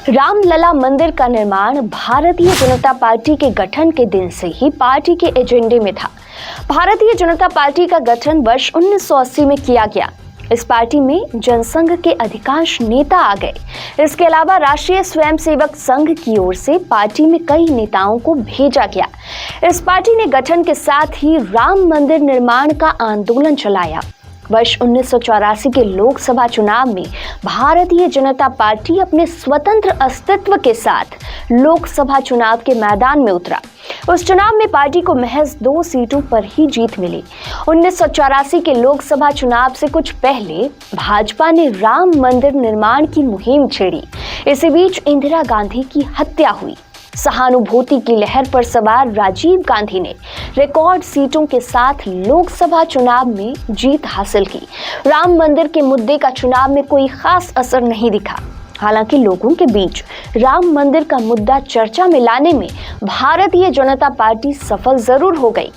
रामलला मंदिर का निर्माण भारतीय जनता पार्टी के गठन के दिन से ही पार्टी के एजेंडे में था। भारतीय जनता पार्टी का गठन वर्ष 1980 में किया गया। इस पार्टी में जनसंघ के अधिकांश नेता आ गए। इसके अलावा राष्ट्रीय स्वयंसेवक संघ की ओर से पार्टी में कई नेताओं को भेजा गया। इस पार्टी ने गठन के साथ ही राम मंदिर निर्माण का आंदोलन चलाया। वर्ष 1984 के लोकसभा चुनाव में भारतीय जनता पार्टी अपने स्वतंत्र अस्तित्व के साथ लोकसभा चुनाव के मैदान में उतरा। उस चुनाव में पार्टी को महज 2 सीटों पर ही जीत मिली। 1984 के लोकसभा चुनाव से कुछ पहले भाजपा ने राम मंदिर निर्माण की मुहिम छेड़ी। इसी बीच इंदिरा गांधी की हत्या हुई। सहानुभूति की लहर पर सवार राजीव गांधी ने रिकॉर्ड सीटों के साथ लोकसभा चुनाव में जीत हासिल की। राम मंदिर के मुद्दे का चुनाव में कोई खास असर नहीं दिखा। हालांकि लोगों के बीच राम मंदिर का मुद्दा चर्चा में लाने में भारतीय जनता पार्टी सफल जरूर हो गई।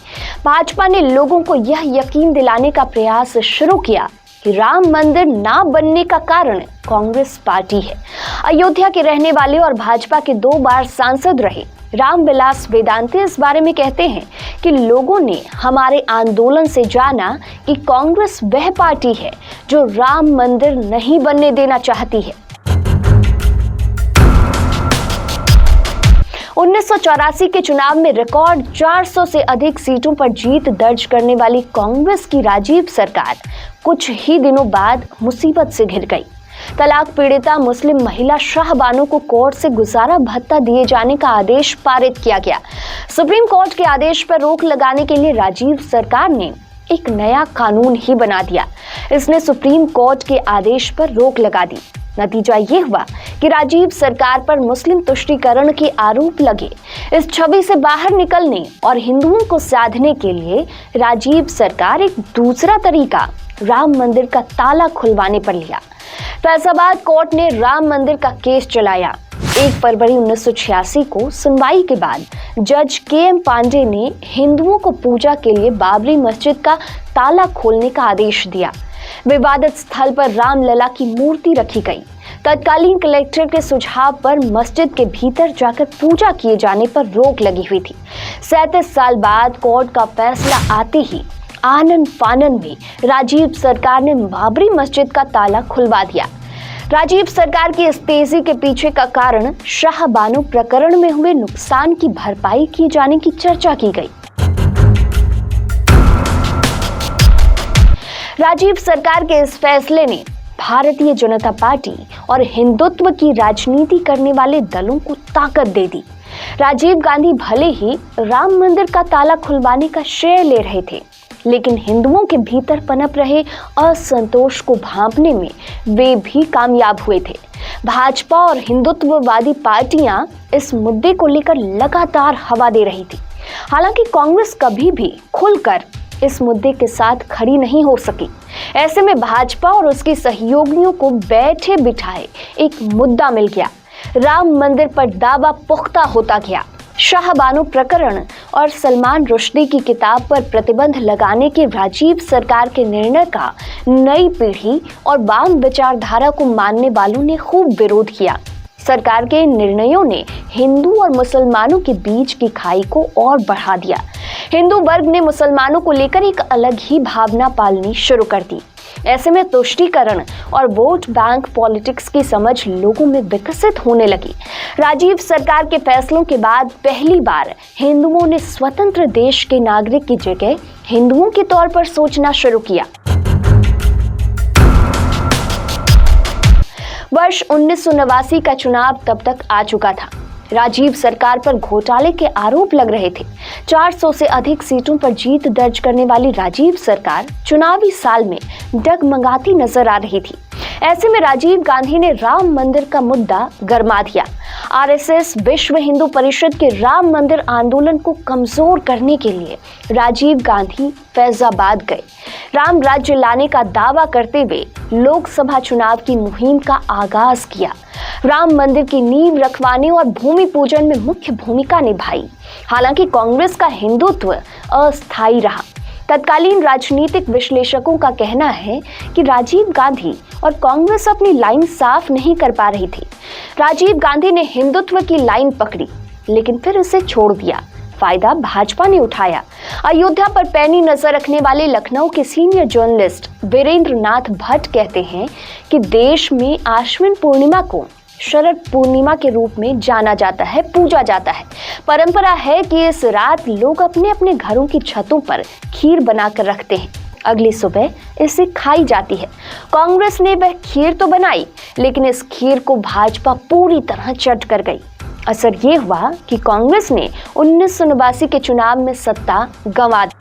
भाजपा ने लोगों को यह यकीन दिलाने का प्रयास शुरू किया कि राम मंदिर ना बनने का कारण कांग्रेस पार्टी है। अयोध्या के रहने वाले और भाजपा के 2 बार सांसद रहे रामविलास वेदांती इस बारे में कहते हैं कि लोगों ने हमारे आंदोलन से जाना कि कांग्रेस वह पार्टी है जो राम मंदिर नहीं बनने देना चाहती है। 1984 के चुनाव में रिकॉर्ड 400 से अधिक सीटों पर जीत दर्ज करने वाली कांग्रेस की राजीव सरकार कुछ ही दिनों बाद मुसीबत से घिर गई। तलाक पीड़िता मुस्लिम महिला शाहबानो को कोर्ट से गुजारा भत्ता दिए जाने का आदेश पारित किया गया। सुप्रीम कोर्ट के आदेश पर रोक लगाने के लिए राजीव सरकार ने एक नया कानून ही बना दिया। इसने सुप्रीम कोर्ट के आदेश पर रोक लगा दी। नतीजा ये हुआ कि राजीव सरकार पर मुस्लिम तुष्टीकरण के आरोप लगे। इस छवि से बाहर निकलने और हिंदुओं को साधने के लिए राजीव सरकार एक दूसरा तरीका राम मंदिर का ताला खुलवाने पर लिया। फैसलाबाद कोर्ट ने राम मंदिर का केस चलाया। 1 फरवरी 1986 को सुनवाई के बाद जज के.एम. पांडे ने हिंदुओं को पूजा के लिए बाबरी मस्जिद का ताला खोलने का आदेश दिया। विवादित स्थल पर रामलला की मूर्ति रखी गई। तत्कालीन कलेक्टर के सुझाव पर मस्जिद के भीतर जाकर पूजा किए जाने पर रोक लगी हुई थी। 37 साल बाद कोर्ट का फैसला आते ही आनन फानन में राजीव सरकार ने बाबरी मस्जिद का ताला खुलवा दिया। राजीव सरकार की इस तेजी के पीछे का कारण शाहबानो प्रकरण में हुए नुकसान की भरपाई किए जाने की चर्चा की गई। राजीव सरकार के इस फैसले ने भारतीय जनता पार्टी और हिंदुत्व की राजनीति करने वाले दलों को ताकत दे दी। राजीव गांधी भले ही राम मंदिर का ताला खुलवाने का श्रेय ले रहे थे, लेकिन हिंदुओं के भीतर पनप रहे असंतोष को भांपने में वे भी कामयाब हुए थे। भाजपा और हिंदुत्ववादी पार्टियां इस मुद्दे को लेकर लगातार हवा दे रही थी। हालांकि कांग्रेस कभी भी खुलकर इस मुद्दे के साथ खड़ी नहीं हो सकी। ऐसे में भाजपा और उसके सहयोगियों को बैठे बिठाए एक मुद्दा मिल गया। राम मंदिर पर दावा पुख्ता होता गया। शाहबानो प्रकरण और सलमान रुश्दी की किताब पर प्रतिबंध लगाने के राजीव सरकार के निर्णय का नई पीढ़ी और वाम विचारधारा को मानने वालों ने खूब विरोध किया। सरकार के इन निर्णयों ने हिंदू और मुसलमानों के बीच की खाई को और बढ़ा दिया। हिंदू वर्ग ने मुसलमानों को लेकर एक अलग ही भावना पालनी शुरू कर दी। ऐसे में तुष्टीकरण और वोट बैंक पॉलिटिक्स की समझ लोगों में विकसित होने लगी। राजीव सरकार के फैसलों के बाद पहली बार हिंदुओं ने स्वतंत्र देश के नागरिक की जगह हिंदुओं के तौर पर सोचना शुरू किया। वर्ष 1989 का चुनाव तब तक आ चुका था। राजीव सरकार पर घोटाले के आरोप लग रहे थे। 400 से अधिक सीटों पर जीत दर्ज करने वाली राजीव सरकार चुनावी साल में डगमगाती नजर आ रही थी। ऐसे में राजीव गांधी ने राम मंदिर का मुद्दा गरमा दिया। आरएसएस विश्व हिंदू परिषद के राम मंदिर आंदोलन को कमजोर करने के लिए राजीव गांधी फैजाबाद गए। राम राज्य लाने का दावा करते हुए लोकसभा चुनाव की मुहिम का आगाज किया। राम मंदिर की नींव रखवाने और भूमि पूजन में मुख्य भूमिका निभाई। हालांकि कांग्रेस का हिंदुत्व अस्थायी रहा। तत्कालीन राजनीतिक विश्लेषकों का कहना है कि राजीव गांधी और कांग्रेस अपनी लाइन साफ नहीं कर पा रही थी। राजीव गांधी ने हिंदुत्व की लाइन पकड़ी, लेकिन फिर इसे छोड़ दिया। फायदा भाजपा ने उठाया। अयोध्या पर पैनी नजर रखने वाले लखनऊ के सीनियर जर्नलिस्ट वीरेंद्र नाथ भट्ट कहते हैं कि देश में आश्विन पूर्णिमा को शरद पूर्णिमा के रूप में जाना जाता है, पूजा जाता है। परंपरा है कि इस रात लोग अपने अपने घरों की छतों पर खीर बनाकर रखते हैं। अगली सुबह इसे खाई जाती है। कांग्रेस ने वह खीर तो बनाई, लेकिन इस खीर को भाजपा पूरी तरह चट कर गई। असर ये हुआ कि कांग्रेस ने 1989 के चुनाव में सत्ता गंवा दी।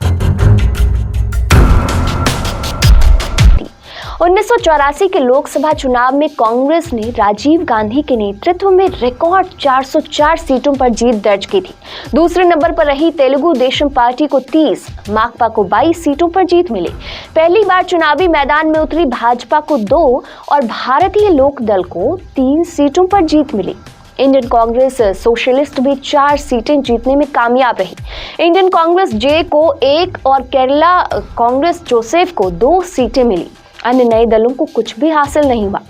1984 के लोकसभा चुनाव में कांग्रेस ने राजीव गांधी के नेतृत्व में रिकॉर्ड 404 सीटों पर जीत दर्ज की थी। दूसरे नंबर पर रही तेलुगु देशम पार्टी को 30, माकपा को 22 सीटों पर जीत मिली। पहली बार चुनावी मैदान में उतरी भाजपा को 2 और भारतीय लोक दल को 3 सीटों पर जीत मिली। इंडियन कांग्रेस सोशलिस्ट भी 4 सीटें जीतने में कामयाब रही। इंडियन कांग्रेस जे को 1 और केरला कांग्रेस जोसेफ को 2 सीटें मिली। अन्य नए दलों को कुछ भी हासिल नहीं हुआ।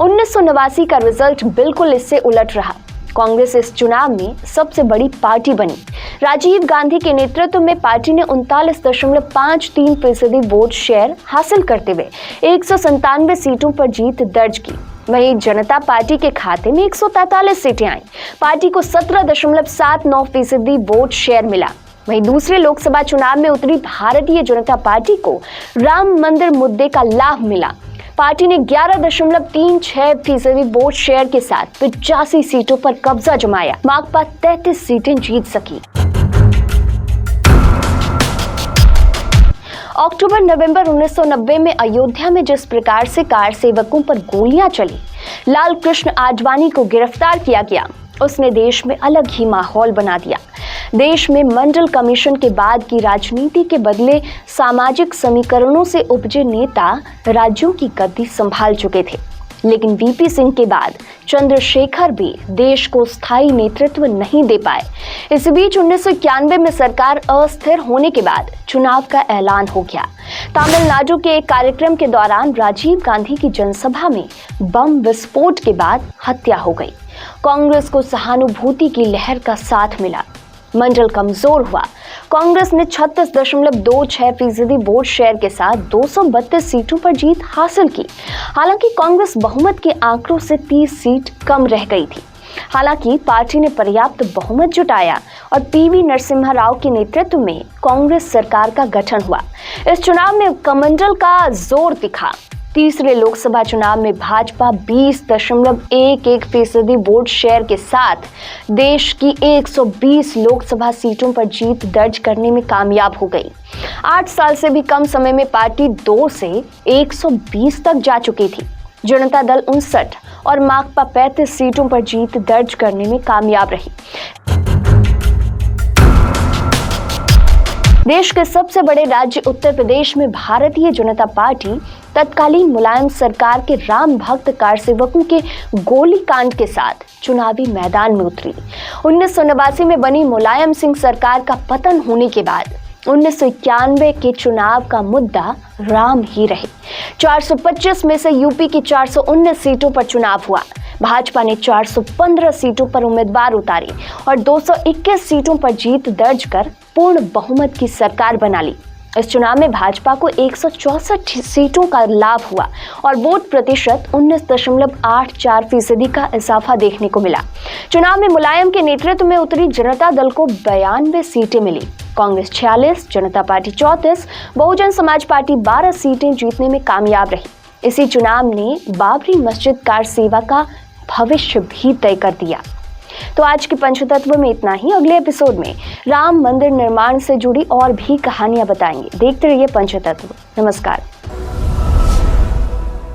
1989 का रिजल्ट बिल्कुल इससे उलट रहा। कांग्रेस इस चुनाव में सबसे बड़ी पार्टी बनी। राजीव गांधी के नेतृत्व में पार्टी ने 39.53% वोट शेयर हासिल करते हुए 197 सीटों पर जीत दर्ज की। वहीं जनता पार्टी के खाते में 143 सीटें आईं। पार्टी को 17.79% वोट शेयर मिला। वहीं दूसरे लोकसभा चुनाव में उतरी भारतीय जनता पार्टी को राम मंदिर मुद्दे का लाभ मिला। पार्टी ने 11.36% वोट शेयर के साथ 85 सीटों पर कब्जा जमाया। माकपा 33 सीटें जीत सकी। अक्टूबर-नवंबर 1990 में अयोध्या में जिस प्रकार से कार सेवकों पर गोलियां चली, लाल कृष्ण आडवाणी को गिरफ्तार किया गया, उसने देश में अलग ही माहौल बना दिया। देश में मंडल कमीशन के बाद की राजनीति के बदले सामाजिक समीकरणों से उपजे नेता राज्यों की गद्दी संभाल चुके थे। लेकिन वीपी सिंह के बाद चंद्रशेखर भी देश को स्थायी नेतृत्व नहीं दे पाए। इस बीच 1991 में सरकार अस्थिर होने के बाद चुनाव का ऐलान हो गया। तमिलनाडु के एक कार्यक्रम के दौरान राजीव गांधी की जनसभा में बम विस्फोट के बाद हत्या हो गई। कांग्रेस को सहानुभूति की लहर का साथ मिला। मंडल कमजोर हुआ। कांग्रेस ने 36.26% वोट शेयर के साथ 232 सीटों पर जीत हासिल की। हालांकि कांग्रेस बहुमत के आंकड़ों से 30 सीट कम रह गई थी। हालांकि पार्टी ने पर्याप्त बहुमत जुटाया और पीवी नरसिम्हा राव के नेतृत्व में कांग्रेस सरकार का गठन हुआ। इस चुनाव में कमंडल का जोर दिखा। तीसरे लोकसभा चुनाव में भाजपा 20.11% वोट शेयर के साथ देश की 120 लोकसभा सीटों पर जीत दर्ज करने में कामयाब हो गई। 8 साल से भी कम समय में पार्टी 2 से 120 तक जा चुकी थी। जनता दल 59 और माकपा 35 सीटों पर जीत दर्ज करने में कामयाब रही। देश के सबसे बड़े राज्य उत्तर प्रदेश में भारतीय जनता पार्टी तत्कालीन मुलायम सरकार के राम भक्त कारसेवकों के गोलीकांड के साथ चुनावी मैदान में उतरी। 1989 में बनी मुलायम सिंह सरकार का पतन होने के बाद 1991 के चुनाव का मुद्दा राम ही रहे। 425 में से यूपी की 419 सीटों पर चुनाव हुआ। भाजपा ने 415 सीटों पर उम्मीदवार उतारे और 221 सीटों पर जीत दर्ज कर पूर्ण बहुमत की सरकार बना ली। इस चुनाव में भाजपा को 164 सीटों का लाभ हुआ और वोट प्रतिशत 19.84% का इजाफा देखने को मिला। चुनाव में मुलायम के नेतृत्व में उतरी जनता दल को 92 सीटें मिली। कांग्रेस 46, जनता पार्टी 34, बहुजन समाज पार्टी 12 सीटें जीतने में कामयाब रही। इसी चुनाव ने बाबरी मस्जिद कार सेवा का भविष्य भी तय कर दिया। तो आज के पंचतत्व में इतना ही। अगले एपिसोड में राम मंदिर निर्माण से जुड़ी और भी कहानियां बताएंगे। देखते रहिए पंचतत्व। नमस्कार।